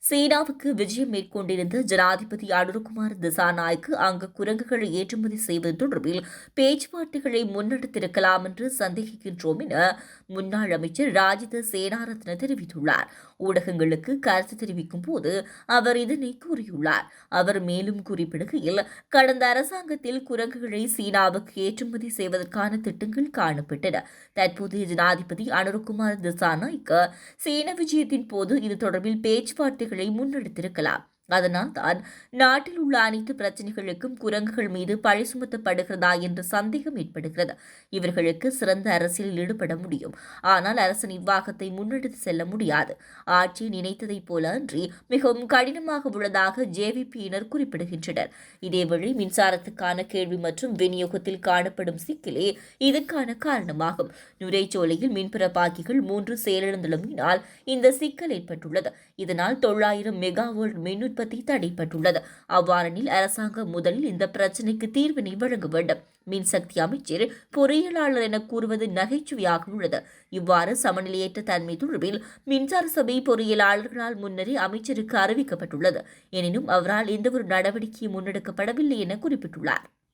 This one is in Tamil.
சீனாவுக்கு விஜயம் மேற்கொண்டிருந்த ஜனாதிபதி அனுரகுமார் திசாநாயக்கு அங்கு குரங்குகளை ஏற்றுமதி செய்வது தொடர்பில் பேச்சுவார்த்தைகளை முன்னெடுத்திருக்கலாம் என்று சந்தேகிக்கின்றோம் என முன்னாள் அமைச்சர் ராஜித சேனாரத்ன தெரிவித்துள்ளார். ஊடகங்களுக்கு கருத்து தெரிவிக்கும் போது அவர் இதனை கூறியுள்ளார். அவர் மேலும் குறிப்பிடுகையில், கடந்த அரசாங்கத்தில் குரங்குகளை சீனாவுக்கு ஏற்றுமதி செய்வதற்கான திட்டங்கள் காணப்பட்டன. தற்போதைய ஜனாதிபதி அனுரகுமார் திசாநாயக்க சீன விஜயத்தின் போது இது தொடர்பில் பேச்சுவார்த்தைகளை முன்னெடுத்திருக்கலாம். அதனால் தான் நாட்டில் உள்ள அனைத்து பிரச்சினைகளுக்கும் குரங்குகள் மீது பழி சுமத்தப்படுகிறதா என்ற சந்தேகம் ஏற்படுகிறது. இவர்களுக்கு சிறந்த அரசியலில் ஈடுபட முடியும், ஆனால் அரசு நிர்வாகத்தை முன்னெடுத்து செல்ல முடியாது. ஆட்சி நினைத்ததைப் போல அன்றி மிகவும் கடினமாக உள்ளதாக ஜேவிபியினர் குறிப்பிடுகின்றனர். இதேவேளை மின்சாரத்துக்கான கேள்வி மற்றும் விநியோகத்தில் காணப்படும் சிக்கலே இதற்கான காரணமாகும். நுரைச்சோலையில் மின்புறப்பாக்கிகள் 3 செயலிழந்துள்ளமையினால் இந்த சிக்கல் ஏற்பட்டுள்ளது. இதனால் 900 மெகாவாட் மின் உற்பத்தி தடைப்பட்டுள்ளது. அவ்வாறெனில் அரசாங்கம் முதலில் இந்த பிரச்சினைக்கு தீர்வினை வழங்க வேண்டும். மின்சக்தி அமைச்சர் பொறியியலாளர் என கூறுவது நகைச்சுவையாக உள்ளது. இவ்வாறு சமநிலையற்ற தன்மை தொடர்பில் மின்சார சபை பொறியியலாளர்களால் முன்னரே அமைச்சருக்கு அறிவிக்கப்பட்டுள்ளது. எனினும் அவரால் எந்தவொரு நடவடிக்கையும் முன்னெடுக்கப்படவில்லை என குறிப்பிட்டுள்ளார்.